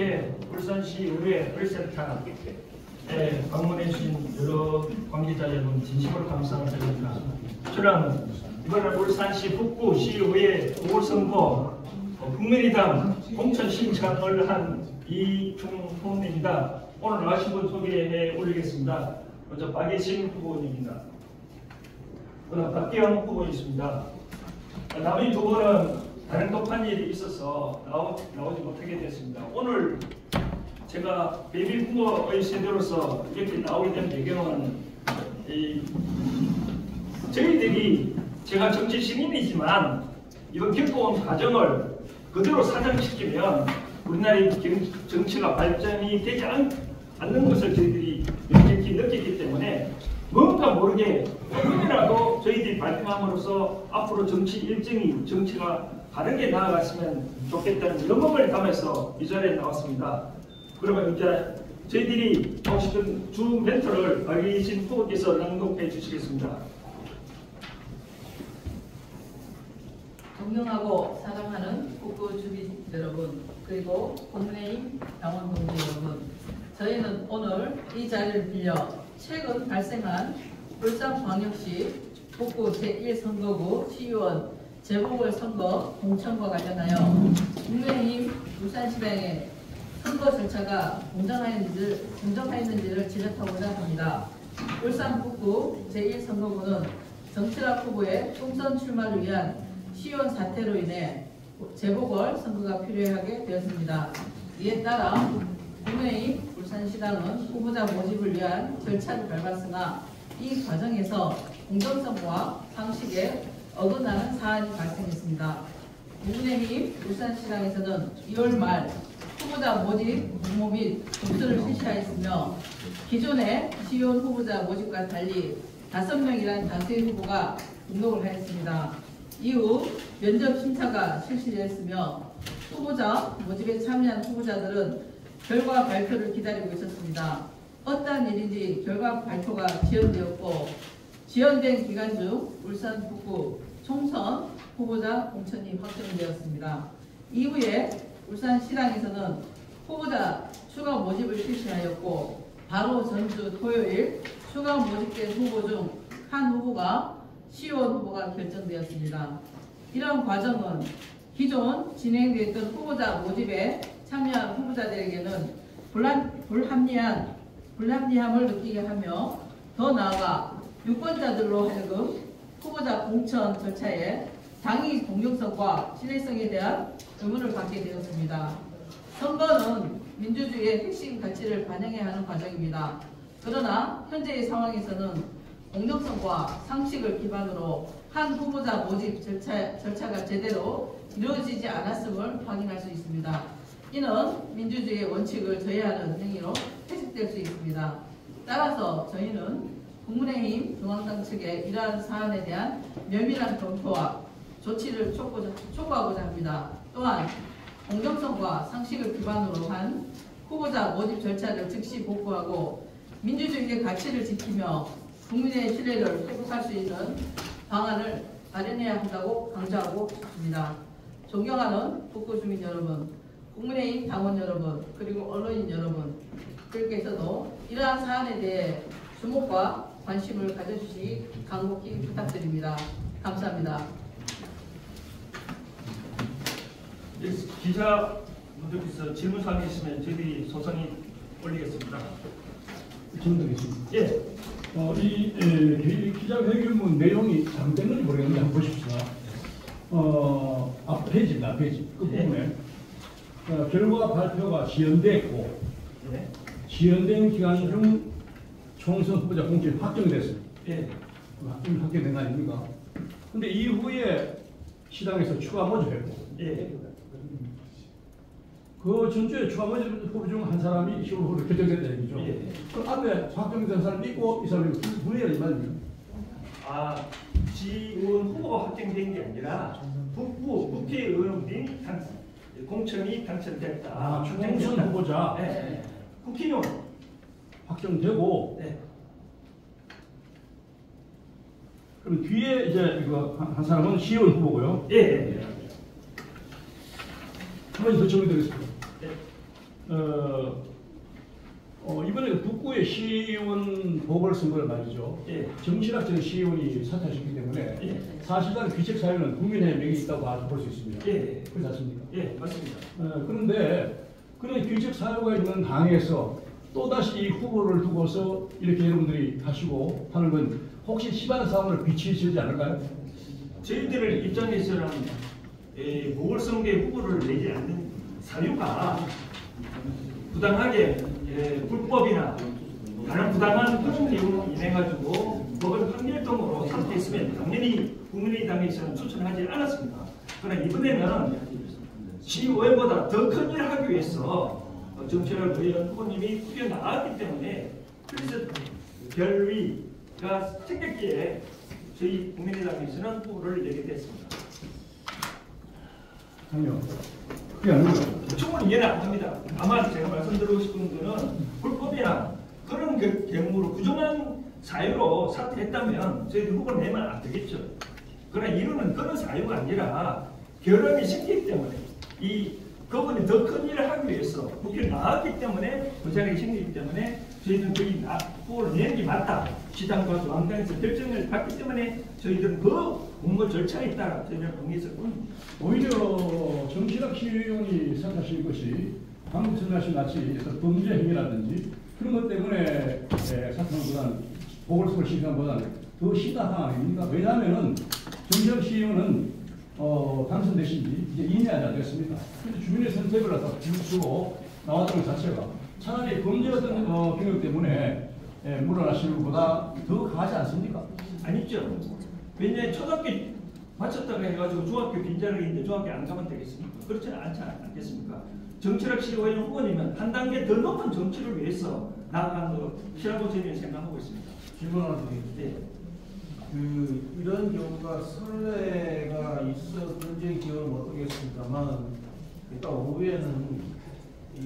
이렇게 울산시 의회 의센터에 방문해 주신 여러 관계자 여러분 진심으로 감사드립니다. 저는 이번에 울산시 북구시의회 보궐선거 국민의당 공천 신청을 한 이중훈입니다. 오늘 나오신 분 소개해 올리겠습니다. 먼저 박예신 후보님입니다. 박기영 후보 있습니다. 나머지 두 분은 다른 급한 일이 있어서 나오지 못하게 됐습니다. 오늘 제가 베이비 후보의 세대로서 이렇게 나오게 된 배경은 저희들이 제가 정치 신인이지만 이번 겪어온 과정을 그대로 사정시키면 우리나라의 정치가 발전이 되지 않는 것을 저희들이 명확히 느끼기 때문에 뭔가 모르게 조금이라도 저희들이 발표함으로써 앞으로 정치 일정이 정치가 다르게 나아갔으면 좋겠다는 영업을 담아서 이 자리에 나왔습니다. 그러면 이제 저희들이 하고 싶은 주 멘트를 박예신 후보께서 낭독해 주시겠습니다. 존경하고 사랑하는 북구 주민 여러분, 그리고 국민의힘 당원 동지 여러분, 저희는 오늘 이 자리를 빌려 최근 발생한 울산광역시 북구 제1선거구 시의원 재보궐선거 공천과 관련하여 국민의힘 울산시당의 선거 절차가 공정하였는지를 지적하고자 합니다. 울산 북구 제1선거구는 정철학 후보의 총선 출마를 위한 시의원 사태로 인해 재보궐선거가 필요하게 되었습니다. 이에 따라 국민의힘 울산시당은 후보자 모집을 위한 절차를 밟았으나 이 과정에서 공정성과 상식에 어긋나는 사안이 발생했습니다. 국민의힘 울산시당에서는 2월 말 후보자 모집 공모 및 접수를 실시하였으며 기존의 시의원 후보자 모집과 달리 5명이라는 다수의 후보가 등록을 하였습니다. 이후 면접 심사가 실시되었으며 후보자 모집에 참여한 후보자들은 결과 발표를 기다리고 있었습니다. 어떠한 일인지 결과 발표가 지연되었고 지연된 기간 중 울산 북구 총선 후보자 공천이 확정되었습니다. 이후에 울산시당에서는 후보자 추가 모집을 실시하였고 바로 전주 토요일 추가 모집된 후보 중 한 후보가 시의원 후보가 결정되었습니다. 이런 과정은 기존 진행되었던 후보자 모집에 참여한 후보자들에게는 불합리함을 느끼게 하며 더 나아가 유권자들로 하여금 후보자 공천 절차에 당의 공정성과 신뢰성에 대한 의문을 갖게 되었습니다. 선거는 민주주의의 핵심 가치를 반영해야 하는 과정입니다. 그러나 현재의 상황에서는 공정성과 상식을 기반으로 한 후보자 모집 절차가 제대로 이루어지지 않았음을 확인할 수 있습니다. 이는 민주주의의 원칙을 저해하는 행위로 해석될 수 있습니다. 따라서 저희는 국민의힘 중앙당 측에 이러한 사안에 대한 면밀한 검토와 조치를 촉구하고자 합니다. 또한 공정성과 상식을 기반으로 한 후보자 모집 절차를 즉시 복구하고 민주주의의 가치를 지키며 국민의 신뢰를 회복할 수 있는 방안을 마련해야 한다고 강조하고 싶습니다. 존경하는 북구 주민 여러분, 국민의힘 당원 여러분, 그리고 언론인 여러분들께서도 이러한 사안에 대해 주목과 관심을 가져주시기 간곡히 부탁드립니다. 감사합니다. 기자분들께서 질문사항이 있으면 저희들이 소상히 올리겠습니다. 질문드리겠습니다. 예. 이 기자회견문 내용이 잘못된 건지 모르겠는데 한번 보십시오. 앞 페이지입니다. 페이지 끝부분에 결과 발표가 지연됐고 지연된 기간 중 총선 후보자 공천이 확정됐어요. 확정된 거 아닙니까? 근데 이후에 시당에서 추가 모집했고 그 전주에 추가 모집 후보 중 한 사람이 시의원 후보로 결정됐다 얘기죠. 그 앞에 확정된 사람이 있고 이 사람이 분리가 이 말입니다. 시의원 후보가 확정된 게 아니라 국회의원이 공천이 당선됐다. 총선 후보자 국회의원 확정되고 그럼 뒤에 이제 이거 한 사람은 시의원 후보고요. 한 가지 더 정리드리겠습니다. 이번에 북구의 시의원 보궐선거를 말이죠. 예. 정치학적 시의원이 사퇴하셨기 때문에 예. 사실상 귀책 사유는 국민의 명이 있다고 볼 수 있습니다. 예. 그렇지 않습니까? 예, 맞습니다. 그런데 그런 귀책 사유가 있는 당에서 또다시 이 후보를 두고서 이렇게 여러분들이 하시고 하는 건 혹시 시반 싸움을 비치시지 않을까요? 저희들 입장에서는 보궐선거에 후보를 내지 않는 사유가 부당하게 불법이나 다른 부당한 그런 내용을 인해가지고 법을 판결등으로 사퇴했으면 당연히 국민의당에서는 추천하지 않았습니다. 그러나 이번에는 시의원보다 더 큰 일을 하기 위해서 정철학 의원 후보님이 뛰어나왔기 때문에 그래서 결의가 생겼기에 저희 국민의당에서는 후보를 내게 됐습니다. 아니요. 그게 아니고 충분히 이해는 안 합니다. 아마 제가 말씀드리고 싶은 거는 불법이나 그런 경우로 부정한 사유로 사퇴했다면 저희들 후보를 내면 안 되겠죠. 그러나 이유는 그런 사유가 아니라 결함이 생기기 때문에 그분이 더 큰 일을 하기 위해서 국회에 나왔기 때문에 부작용이 생기기 때문에 저희들은 거의 후보를 내는 게 맞다. 시당과 중앙당에서 결정을 받기 때문에 저희들은 그 공모 절차에 따라 저희들은 동의했었군. 오히려 정치학 시의원이 사퇴하신 것이 방금 전하신 같이 어떤 범죄 행위라든지 그런 것 때문에 사퇴보다는 보궐선거 시간보다는 더 심한 상황 아닙니까? 왜냐하면 정치학 시의원은 당선되신 지 이제 2년이 안 됐습니다. 그런데 주민의 선택을 해서 주고 나왔다는 것 자체가 차라리 범죄였던 경력 때문에 물러나시는 것보다 더 가지 않습니까? 아니죠. 왜냐하면 초등학교 마쳤다가 해가지고 중학교 빈자리가 있는데 중학교 안 가면 되겠습니까? 그렇지는 않지 않겠습니까? 정치학 시의원 후보님은 한 단계 더 높은 정치를 위해서 나아가는 것이라고 저희는 생각하고 있습니다. 질문 하나 드리겠습니다. 네. 이런 경우가 선례가 있어 전쟁 기원은 어떻겠습니까만 일단 오후에는 이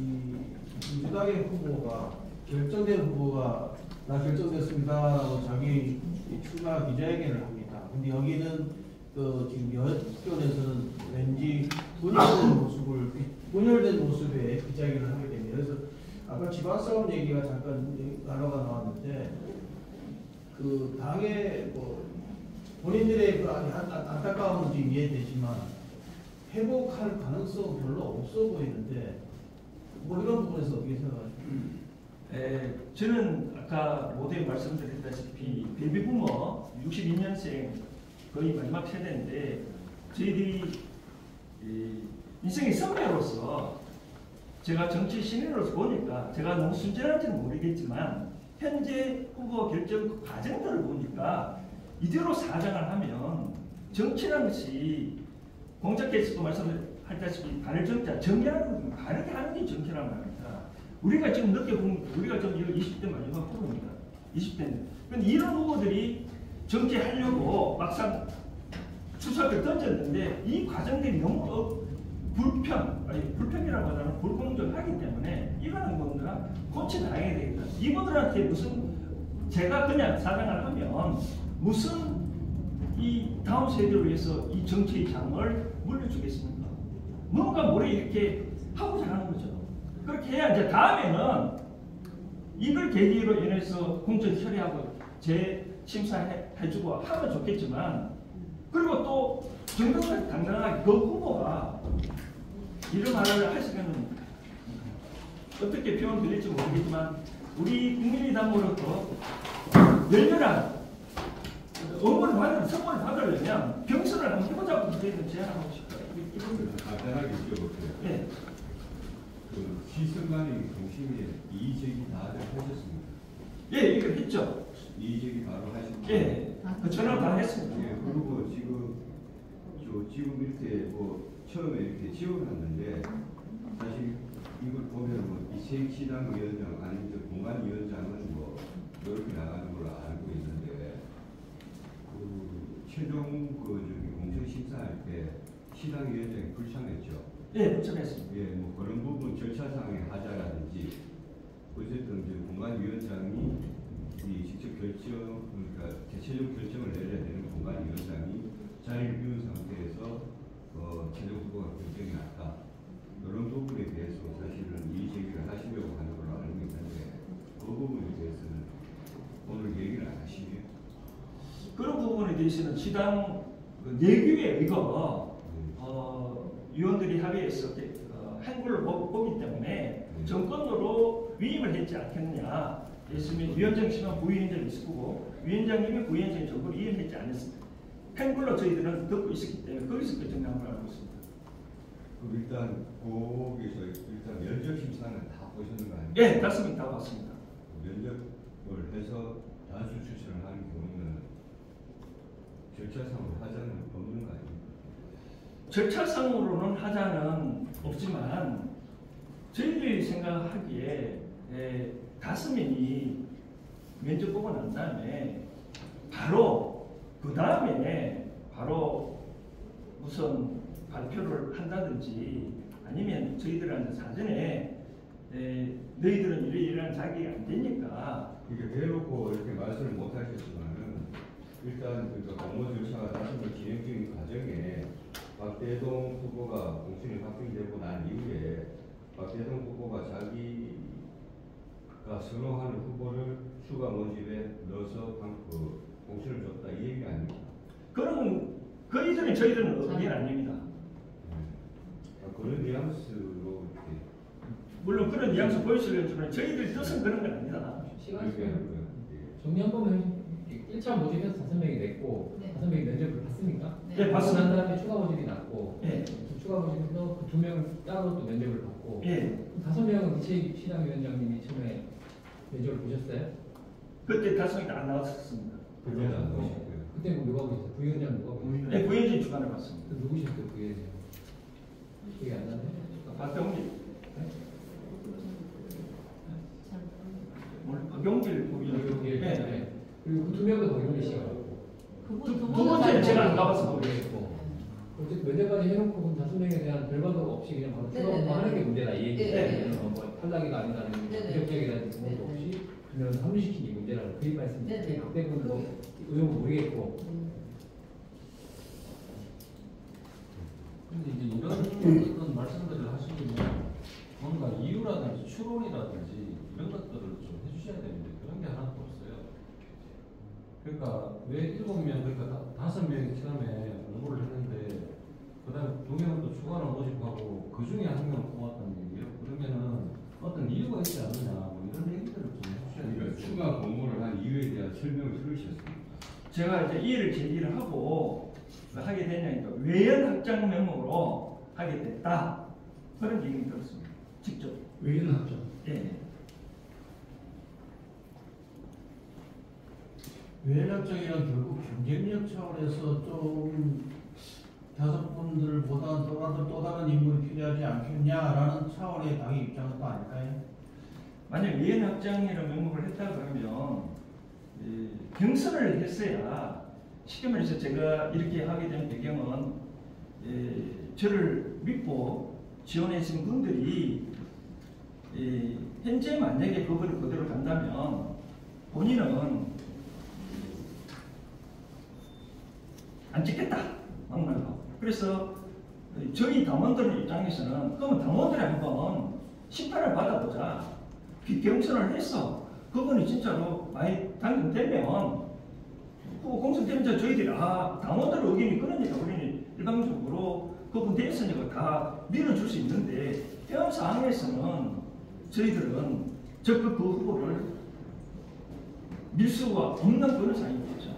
민주당의 후보가 결정된 후보가 나 결정됐습니다라고 자기 출마 기자회견을 합니다. 근데 여기는 지금 여권에서는 왠지 분열된 모습의 기자회견을 하게 됩니다. 그래서 아까 지방싸움 얘기가 잠깐 단어가 나왔는데 그 당의 본인들의 그 안타까움은 좀 이해되지만 회복할 가능성은 별로 없어 보이는데 이런 부분에서 어떻게 생각하십니까? 저는 아까 모두에 말씀드렸다시피 베이비부머 62년생 거의 마지막 세대인데 저희들이 인생의 선배로서 제가 정치 신인으로서 보니까 제가 너무 순진할지는 모르겠지만 현재 후보 결정 과정들을 보니까 이대로 사장을 하면 정치라는 것이 공작께서도 말씀하셨다시피 반을정자 정리하는 것 바르게 하는 게 정치라는 말입니다. 우리가 지금 느껴보면 우리가 좀 20대 마지막 후보입니다. 20대인데. 그런데 이런 후보들이 정치하려고 막상 추석을 던졌는데 이 과정들이 너무 불평이라고 하자면 불공정하기 때문에 이거는 뭔가 고쳐나가야 되겠다. 이분들한테 무슨 제가 그냥 사장을 하면 무슨 이 다음 세대를 위해서 이 정치의 장을 물려주겠습니까? 뭔가 모래 이렇게 하고자 하는 거죠. 그렇게 해야 이제 다음에는 이걸 계기로 인해서 공천 처리하고 재심사해주고 하면 좋겠지만 그리고 또 정당하게 그 후보가 이런 말을 하시면 어떻게 표현 드릴지 모르겠지만 우리 국민의당으로부터 열렬한 응원을 선물을 받으려면 경선을 한번 해보자고 저희는 제안하고 싶어요. 간단하게 여쭤볼게요. 네. 그 시선관이 공심에 이의제기 다들 하셨습니까? 예, 이걸 했죠. 이의제기 바로 하셨습니까? 예, 그 전화 다 했습니다. 예, 그리고 지금 이렇게 처음에 이렇게 지원했는데 사실 이걸 보면 이세익시당 위원장 아니면 공관위원장은 이렇게 나가는 걸로 알고 있는데 최종 공천 심사할 때 시당 위원장이 불참했죠. 예, 불참했습니다. 예, 그런 부분 절차상의 하자라든지 어쨌든 공관위원장이 직접 그러니까 최종 결정을 내려야 되는 공관위원장이 자리를 비운 상태에서 최종 후보가 결정이 났다. 이런 부분에 대해서 사실은 이의제기를 되어 있는 시당 내규에 의거 위원들이 합의해서 한글을 보기 때문에 정권으로 위임을 했지 않겠느냐 했으면 위원장 씨는 부위원장이 있을 거고 위원장님이 부위원장이 정권을 위임했지 않았습니다. 한글로 저희들은 듣고 있었기 때문에 거기서 결정난 걸 알고 있습니다. 그럼 일단 거기서 일단 면접 심사는 다 보셨는 거 아니에요? 예, 맞습니다. 다 봤습니다. 면접을 해서 단수 추천을 하는 경우는 절차상으로 하자는 없는 거 아닙니까? 절차상으로는 하자는 없지만 저희들이 생각하기에 5명이 면접 보고 난 다음에 바로 그 다음에 바로 무슨 발표를 한다든지 아니면 저희들한테 사전에 너희들은 이러이러한 자격이 안 되니까 이게 대놓고 이렇게 말씀을 못 하셨지만은 일단 공모 절차가 다시 진행 중인 과정에 박대동 후보가 공천이 확정되고 난 이후에 박대동 후보가 자기가 선호하는 후보를 추가 모집에 넣어서 공천을 줬다 이 얘기 아닙니까? 그러면 저희들은 의견 아닙니다. 그런 뉘앙스로 이렇게 물론 그런 뉘앙스 보여주려지만 저희들 뜻은 그런 건 아니다. 시간 그렇게 하는 거예요. 정리 한 번만 해주세요. 1차 모집에서 5명이 냈고 네. 5명이 면접을 봤습니까? 네, 봤습니다. 난 다음에 추가 모집이 났고 예. 추가 모집에서 그 2명을 따로 또 면접을 받고 예. 5명은 이채익 시당위원장님이 처음에 면접을 보셨어요? 그때 5명이 다 안 나왔었습니다. 그때는 안 보셨고요. 그때 뭐 누가 보셨어요? 부위원장 누가 보셨어요? 네, 부위원장 주관을 받습니다. 그 누구셨어요? 부위원장? 기억이 안 나네. 박병길. 오늘 박병길 부위원장. 네. 그리고 그 2명도 박용민 씨가 왔고 두 번째는 제가 안 가봐서 모르겠고. 어쨌든 면접까지 해놓고 그럼 5명에 대한 별반도 없이 그냥 바로 추가 공부하는 게 문제다 이 얘기예요. 네. 뭐 탈락이가 아니라는 네. 부적격이라는 부분도 없이 그냥 합류시킨 게 문제라고 그 말씀인데 네. 그때 뭐 의혹은 모르겠고. 근데 이제 이런 말씀들을 하시려면 뭔가 이유라든지 추론이라든지 이런 것들을 좀 해주셔야 되는데 그런 게 하나도 없어요. 그러니까 왜 7명 그러니까 5명이 처음에 공부를 했는데 그다음에 2명은 또 추가로 모집하고 그 중에 1명을 뽑았다는 얘기예요. 그러면은 어떤 이유가 있지 않느냐 뭐 이런 얘기들을 좀 해주셔야 돼요. 그러니까 추가 공모를 한 이유에 대한 설명을 들으셨습니까? 제가 이제 이해를 제기를 하고 하게 되냐니까 외연 확장 명목으로 하게 됐다. 그런 얘기를 들었습니다. 직접. 외연 합정. 예. 외연합정이란 결국 경쟁력 차원에서 좀 5분들보다 또 다른 인물이 필요하지 않겠냐라는 차원의 당의 입장은 또 아닐까요? 만약 외연 확장이라는 명목을 했다 그러면 경선을 했어야 쉽게 말해서 제가 이렇게 하게 된 배경은 저를 믿고 지원해 주신 분들이 현재 만약에 그거를 그대로 간다면 본인은 안 찍겠다 막말로. 그래서 저희 당원들 입장에서는 그러면 당원들이 한번 심판을 받아보자. 경선을 했어. 그분이 진짜로 많이 당선되면 후보 공천되면 저희들이 당원들 의견이 그러니까 우리는 일방적으로 그분 됐으니까 다 밀어줄 수 있는데 이런 상황에서는 저희들은 적극 그 후보를 밀 수가 없는 그런 상황이겠죠.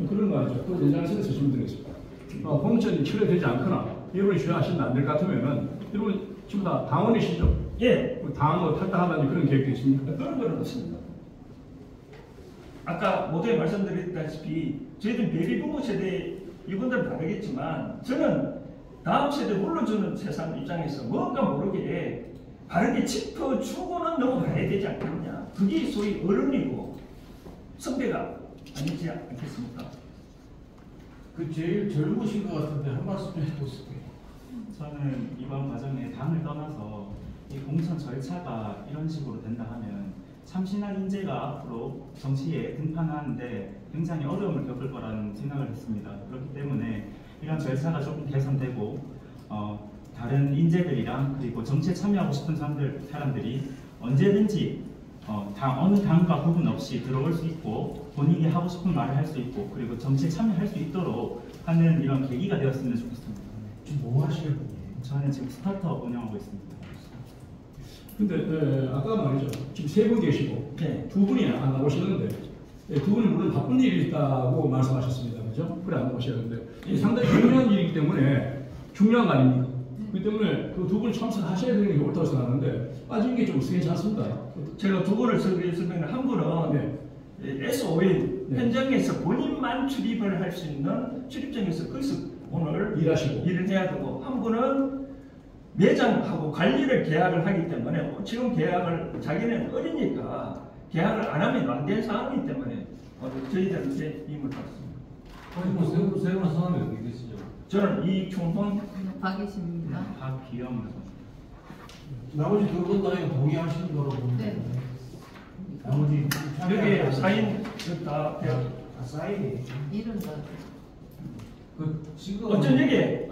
그런 거 아니죠. 그 연장선에서 질문드리겠습니다. 공천이 철회되지 않거나 이걸 주장하시면 안 될 것 같으면은 이걸 지금 다 당원이시죠? 예. 당을 탈당하다니 그런 계획도 있습니까? 그런 건 없습니다. 아까 모두에 말씀드렸다시피 저희들 베이비 부모 세대 이분들은 다르겠지만 저는 다음 세대 물러주는 세상 입장에서 뭔가 모르게 바르게 짚어주고는 넘어가야 되지 않겠냐. 그게 소위 어른이고 선배가 아니지 않겠습니까? 그 제일 젊으신 것 같은데 한 말씀 해보세요. 저는 이번 과정에 당을 떠나서 이 공천 절차가 이런 식으로 된다 하면 참신한 인재가 앞으로 정치에 등판하는데 굉장히 어려움을 겪을 거라는 생각을 했습니다. 그렇기 때문에 이런 절차가 조금 개선되고 다른 인재들이랑 그리고 정치에 참여하고 싶은 사람들이 언제든지 어느 당과 구분 없이 들어올 수 있고 본인이 하고 싶은 말을 할 수 있고 그리고 정치에 참여할 수 있도록 하는 이런 계기가 되었으면 좋겠습니다. 지금 뭐 하시는 분이에요? 저는 지금 스타트업 운영하고 있습니다. 근데 아까 말이죠. 지금 세 분 계시고 네. 두 분이 안 나오시는데 두 분이 물론 바쁜 일이 있다고 말씀하셨습니다. 그죠? 그래 안 나오시는데 상당히 중요한 일이기 때문에 중요한 거 아닙니까? 그렇기 때문에 그 두 분이 참석하셔야 되는 게 옳다고 생각하는데 빠진 게 좀 괜찮지 않습니다. 제가 두 분을 설명을 한 분은 네. S5인 네. 현장에서 본인만 출입을 할 수 있는 출입증에서 거기서 오늘 일하시고. 일을 해야 되고 한 분은 매장하고 관리를 계약을 하기 때문에 지금 계약을 자기는 어리니까 계약을 안 하면 안 될 상황이기 때문에 저희들은 이제 임을 받습니다. 아니 뭐 세분 성함이 어떻게 되시죠? 저는 이충훈 박이십니다. 박기영 나머지 두 분 다 동의하시는 거로 보는데. 네. 나머지 여기 사인 다 사인이. 이름 다. 그 지금 어쩐 얘기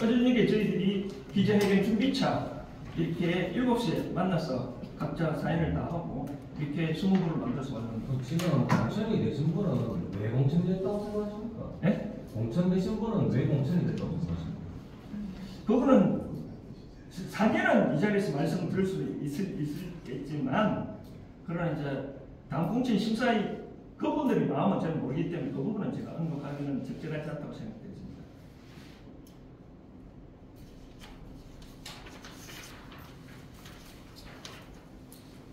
저희들이 기자회견 준비차 이렇게 7시에 만나서 각자 사인을 다 하고 이렇게 20분을 만들어서 왔는데 그 지금 공천이 되신 분은 왜 공천이 됐다고 생각하십니까? 네? 공천되신 분은 왜 공천이 됐다고 생각하십니까? 그분은 사계는 이 자리에서 말씀드릴 수 있겠지만 그러나 이제 다음 공천 심사위 그분들의 마음은 잘 모르기 때문에 그 부분은 제가 언급하기는 적절하지 않다고 생각됩니다.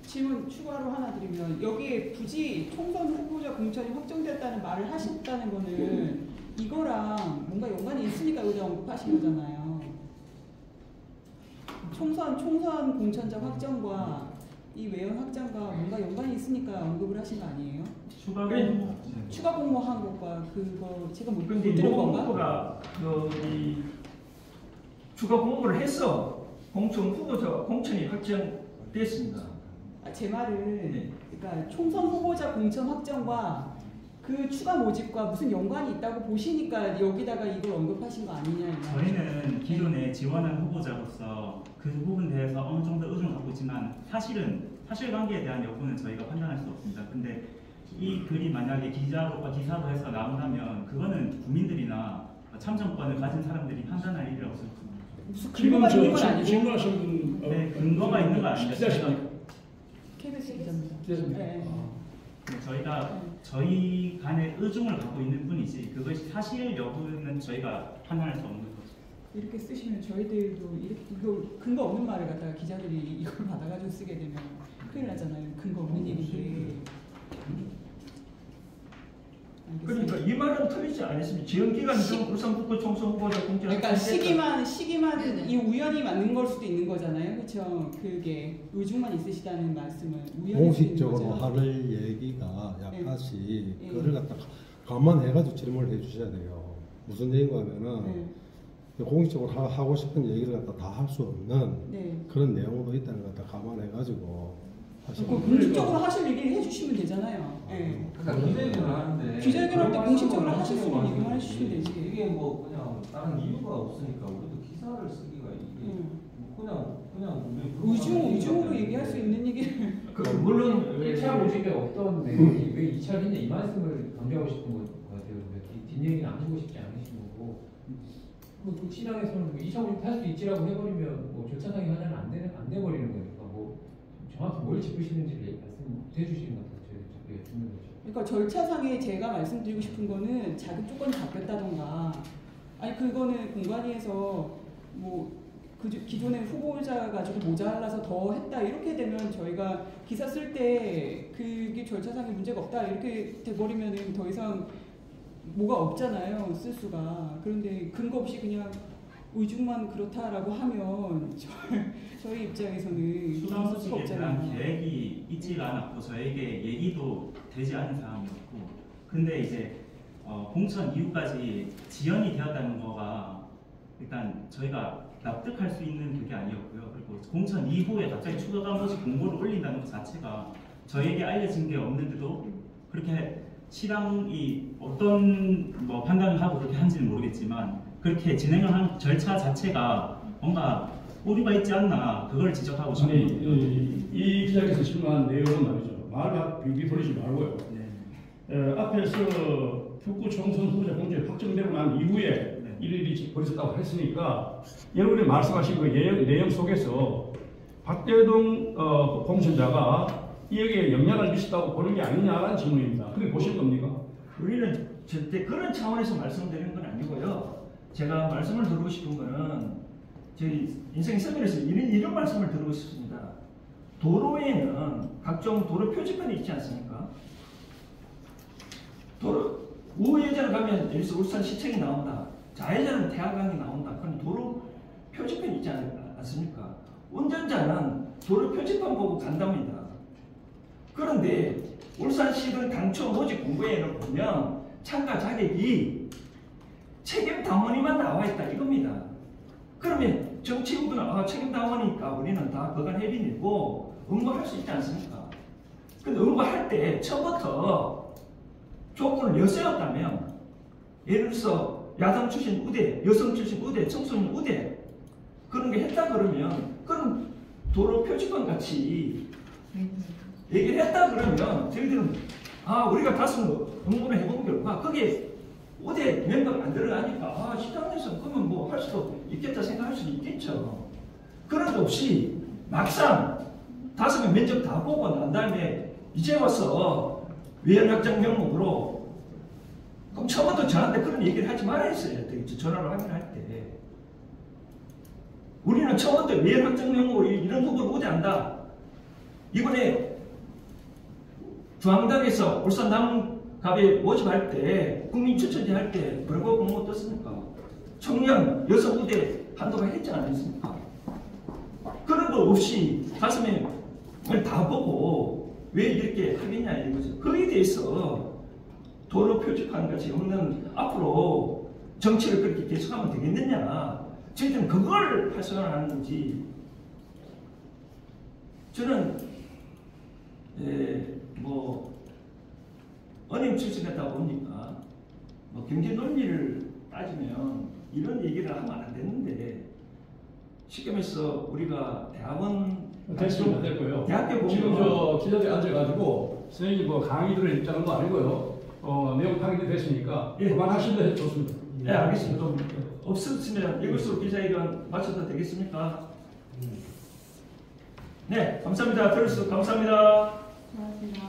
질문 추가로 하나 드리면 여기에 굳이 총선 후보자 공천이 확정됐다는 말을 하셨다는 거는 이거랑 뭔가 연관이 있으니까 여기다 언급하신 거잖아요. 총선 공천자 확정과 이 외연 확정과 뭔가 연관이 있으니까 언급을 하신 거 아니에요? 추가 공모한 것과 그거 제가 못 그런데 들은 노 건가? 후보가 이 추가 공모를 해서 공천이 확정됐습니다. 제 말은 네. 그러니까 총선 후보자 공천 확정과 그 추가 모집과 무슨 연관이 있다고 보시니까 여기다가 이걸 언급하신 거 아니냐. 저희는 기존에 지원한 후보자로서 그 부분에 대해서 어느 정도 의존을 갖고 있지만 사실관계에 대한 여부는 저희가 판단할 수 없습니다. 근데 이 글이 만약에 기사로 해서 나온다면 그거는 국민들이나 참정권을 가진 사람들이 판단할 일이라고 생각합니다. 무슨 지금 근거가 있는 건 저 아니고. 질문하신 분 네, 근거가 있는 거 아닙니다. 기자십니까? KBS 기자입니다. 기자십니까? 네. 저희가 저희 간의 의중을 갖고 있는 뿐이지 그것이 사실 여부는 저희가 판단할 수 없는 거죠. 이렇게 쓰시면 저희들도 이거 근거 없는 말을 갖다가 기자들이 이걸 받아가지고 쓰게 되면 큰일 나잖아요. 근거 없는 얘기인데. 그러니까 이 말은 틀리지 않습니다. 지원 기간 중 울산국회 총선 후보자 공천 그러니까 시기만 네네. 이 우연히 맞는 걸 수도 있는 거잖아요, 그렇죠? 그게 의중만 있으시다는 말씀은 우연히 공식적으로 하는 얘기가 약하시 네. 그걸 갖다 감안해가지고 질문을 해주셔야 돼요. 무슨 얘기인가 하면은 공식적으로 하고 싶은 얘기를 갖다 다 할 수 없는 그런 내용도 있다는 걸 갖다 감안해가지고 하시면 공식적으로 하실 얘기를 해주시면 되잖아요. 네. 그러니까 기자회견을 하는데 기자회견 할때 그런 공식적으로 말씀을 하실 수 있는 하시고 얘기만 해주시면 되지. 이게 뭐 그냥 다른 이유가 없으니까 우리도 기사를 쓰기가 이게 뭐 그냥 우리 의중으로 얘기할 수 있는 얘기를. 물론 1차 모집에 어떤 내용이 왜 2차 했냐 이 말씀을 강조하고 싶은 것 같아요. 뒷얘기는 안 하고 싶지 않으신 거고 그 시장에서는 뭐 2차 모집 할 수 있지라고 해버리면 뭐 절차상의 하자는 안 돼버리는 거니까 뭐 정확히 뭘 짚으시는지를 말씀해 주시는 것 같아요. 저희 듣는 거죠. 그러니까 절차상에 제가 말씀드리고 싶은 거는 자격 조건이 바뀌었다던가 아니 그거는 공관위에서 뭐 기존의 후보자 가지고 모자라서 더 했다 이렇게 되면 저희가 기사 쓸 때 그게 절차상에 문제가 없다 이렇게 돼버리면은 더 이상 뭐가 없잖아요, 쓸 수가. 그런데 근거 없이 그냥 의중만 그렇다라고 하면 저희 입장에서는 수당 쓸 수가 소식에 대한 없잖아요. 계획이 있지가 않았고 저에게 얘기도 되지 않은 상황이었고 근데 이제 공천 이후까지 지연이 되었다는 거가 일단 저희가 납득할 수 있는 그게 아니었고요. 그리고 공천 이후에 갑자기 추가 감사시 공고를 올린다는 것 자체가 저에게 알려진 게 없는데도 그렇게 시당이 어떤 뭐 판단을 하고 그렇게 한지는 모르겠지만 그렇게 진행을 한 절차 자체가 뭔가 오류가 있지 않나 그걸 지적하고 싶은 아니 이 기자께서 질문한 내용은 말이죠. 말 비비 버리지 말고요. 앞에서 북구 총선 후보자 공천이 확정되고 난 이후에 일일이 벌어졌다고 했으니까 여러분이 말씀하신 그 내용 속에서 박대동 공천자가 여기에 영향을 미쳤다고 보는 게 아니냐라는 질문입니다. 그렇게 보실 겁니까? 우리는 절대 그런 차원에서 말씀드리는 건 아니고요. 제가 말씀을 드리고 싶은 거는 저희 인생 서면에서 이런 말씀을 드리고 싶습니다. 도로에는 각종 도로 표지판이 있지 않습니까? 도로 우회전을 가면 여기서 울산시청이 나온다. 좌회전은 태화강이 나온다. 그런 도로 표지판이 있지 않습니까? 운전자는 도로 표지판 보고 간답니다. 그런데 울산시는 당초 모집 공고에는 보면 참가 자격이 책임 당원이만 나와 있다 이겁니다. 그러면 정치인분은 책임 당원이니까 우리는 다 거간 해빈이고 응모할 수 있지 않습니까? 근데 응모할 때 처음부터 조건을 여세웠다면 예를 들어서 야당 출신 우대, 여성 출신 우대, 청소년 우대 그런 게 했다 그러면 그런 도로 표지판 같이 얘기를 했다 그러면 저희들은 우리가 다수 응모를 해본 결과 거기에 5대 멤버가 안 들어가니까 시당에서 그러면 뭐 할 수도 있겠다 생각할 수도 있겠죠. 그런 데 없이 막상 5명 면접 다 보고 난 다음에 이제 와서 외연확장 명목으로 그럼 처음부터 저한테 그런 얘기를 하지 말아야 했어요. 전화를 확인할 때. 우리는 처음부터 외연확장 명목으로 이런 후보를 우대한다. 이번에 중앙당에서 울산 남갑에 모집할 때 국민추천제 할 때 뭐라고 공모 떴습니까? 청년 여성 우대 한도가 했지 않았습니까? 그런 거 없이 5명을 다 보고 왜 이렇게 하겠냐 이거죠. 거기에 대해서 도로 표지판 같이 없는 앞으로 정치를 그렇게 계속하면 되겠느냐. 저희들은 그걸 활성화하는 건지. 저는 은행 출신이다 보니까 경제 논리를 따지면 이런 얘기를 하면 안 되는데 쉽게 말해서 우리가 대학원 됐으면 안 되고요. 대학교 보면 지금 저 기자들이 앉아가지고 선생님 뭐 강의 들을 입장은 거 아니고요. 내용 파악이 됐으니까 그만하시면 해도 좋습니다. 네, 알겠습니다. 없으시면 이것으로 기자회견 마쳐도 되겠습니까? 네, 감사합니다. 들어주셔서 감사합니다. 고맙습니다.